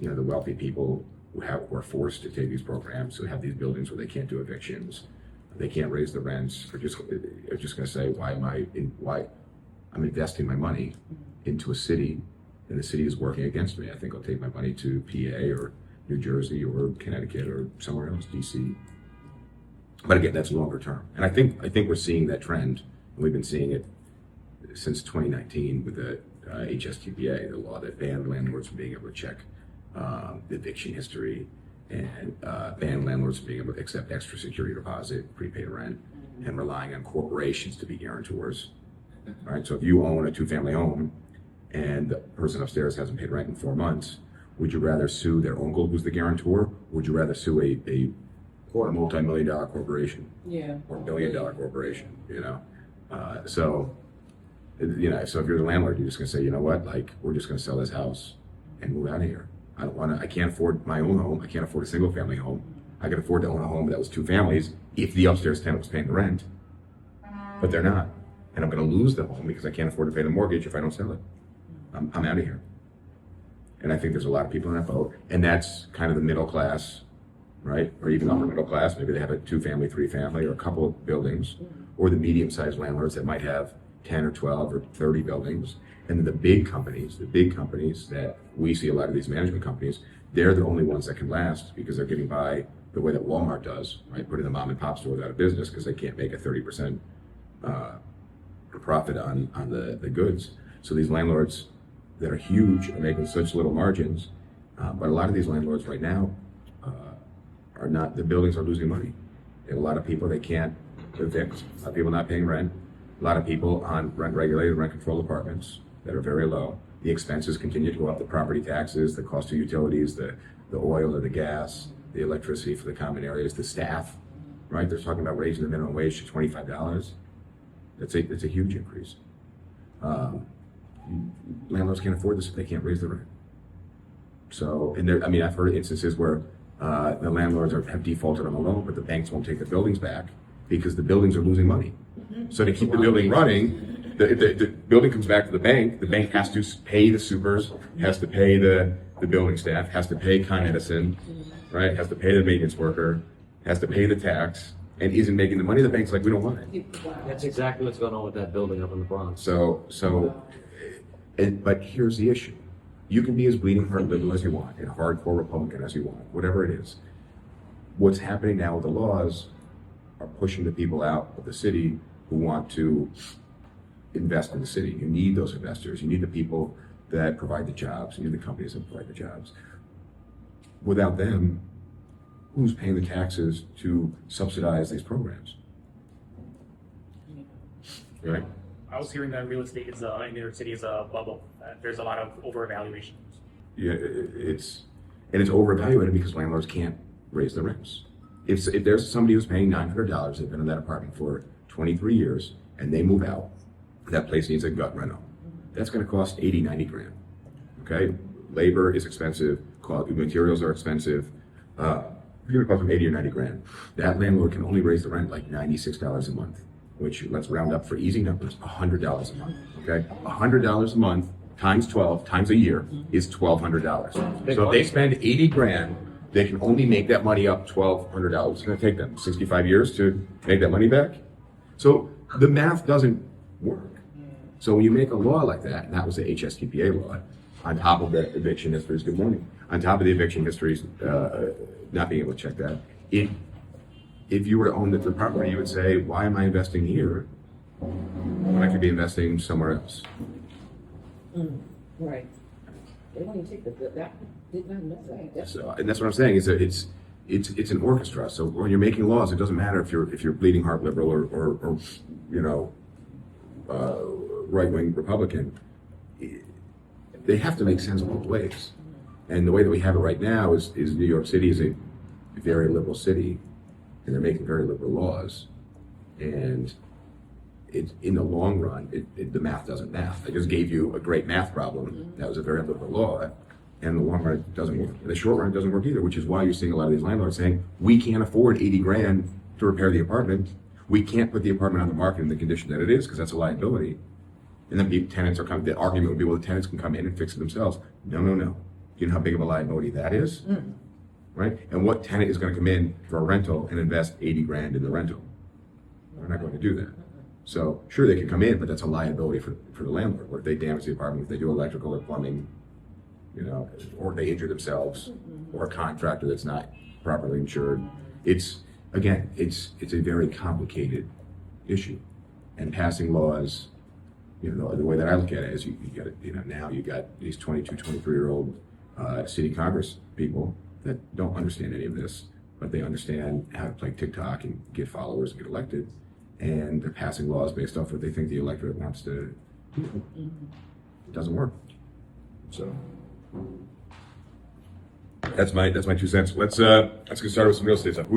the wealthy people who are forced to take these programs, who have these buildings where they can't do evictions, they can't raise the rents, are just going to say, why I'm investing my money into a city, and the city is working against me. I think I'll take my money to PA or New Jersey or Connecticut or somewhere else, DC. But again, that's longer term. And I think we're seeing that trend, and we've been seeing it since 2019 with the HSTPA, the law that banned landlords from being able to check the eviction history and banned landlords from being able to accept extra security deposit, prepaid rent, and relying on corporations to be guarantors. All right, so if you own a two-family home and the person upstairs hasn't paid rent in 4 months, would you rather sue their uncle who's the guarantor, or would you rather sue a multi-million-dollar corporation? Yeah. Or $1 billion corporation, So if you're the landlord, you're just gonna say, you know what, like, we're just gonna sell this house and move out of here. I can't afford my own home. I can't afford a single family home. I could afford to own a home that was 2 families if the upstairs tenant was paying the rent, but they're not. And I'm gonna lose the home because I can't afford to pay the mortgage if I don't sell it. I'm out of here. And I think there's a lot of people in that boat, and that's kind of the middle class, right? Or even upper middle class. Maybe they have a 2-family, 3-family, or a couple of buildings, or the medium-sized landlords that might have 10 or 12 or 30 buildings. And then the big companies that we see, a lot of these management companies, they're the only ones that can last because they're getting by the way that Walmart does, right? Putting the mom and pop stores out of business because they can't make a 30% profit on the goods. So these landlords that are huge are making such little margins, but a lot of these landlords right now are not. The buildings are losing money. They have a lot of people they can't evict. A lot of people not paying rent. A lot of people on rent-regulated, rent-controlled apartments that are very low. The expenses continue to go up. The property taxes, the cost of utilities, the oil or the gas, the electricity for the common areas, the staff. Right? They're talking about raising the minimum wage to $25. That's a huge increase. Landlords can't afford this if they can't raise the rent. So, I've heard instances where the landlords have defaulted on the loan, but the banks won't take the buildings back because the buildings are losing money. So to keep the building running, the building comes back to the bank has to pay the supers, has to pay the building staff, has to pay Con Edison, right? Has to pay the maintenance worker, has to pay the tax, and isn't making the money. The bank's like, we don't want it. That's exactly what's going on with that building up in the Bronx. But here's the issue. You can be as bleeding heart liberal as you want, and hardcore Republican as you want, whatever it is. What's happening now with the laws are pushing the people out of the city who want to invest in the city. You need those investors. You need the people that provide the jobs. You need the companies that provide the jobs. Without them, who's paying the taxes to subsidize these programs? Right? I was hearing that real estate in New York City is a bubble. There's a lot of overvaluation. Yeah, it's overvalued because landlords can't raise the rents. If there's somebody who's paying $900, they've been in that apartment for 23 years, and they move out, that place needs a gut reno. That's going to cost 80, 90 grand. Okay, labor is expensive. Materials are expensive. It's going to cost them 80 or 90 grand. That landlord can only raise the rent like $96 a month, which, let's round up for easy numbers, $100 a month. Okay, $100 a month times 12 times a year is $1,200. So if they spend 80 grand, they can only make that money up $1,200. It's going to take them 65 years to make that money back. So the math doesn't work. So when you make a law like that, and that was the HSTPA law, on top of the eviction histories, good morning, on top of the eviction histories, not being able to check that, if you were to own the property, you would say, why am I investing here when I could be investing somewhere else? Right. They don't even take that did not know that. So, and that's what I'm saying, is that it's an orchestra. So when you're making laws, it doesn't matter if you're bleeding heart liberal or right-wing Republican. They have to make sense both ways. And the way that we have it right now is New York City is a very liberal city, and they're making very liberal laws. And in the long run, the math doesn't math. I just gave you a great math problem. That was a very liberal law. And in the long run, it doesn't work. In the short run, it doesn't work either, which is why you're seeing a lot of these landlords saying, we can't afford 80 grand to repair the apartment. We can't put the apartment on the market in the condition that it is, because that's a liability. And then the tenants are coming, the argument would be, well, the tenants can come in and fix it themselves. No. You know how big of a liability that is? Right? And what tenant is gonna come in for a rental and invest 80 grand in the rental? They're not going to do that. So sure, they can come in, but that's a liability for the landlord. What if they damage the apartment, if they do electrical or plumbing, you know, or they injure themselves, or a contractor that's not properly insured? It's, again, it's a very complicated issue. And passing laws, you know, the way that I look at it is you got it, you know, now you got these 22, 23-year-old city Congress people that don't understand any of this, but they understand how to play TikTok and get followers and get elected. And they're passing laws based off what they think the electorate wants to do. It doesn't work. So that's my 2 cents. Let's get started with some real estate stuff.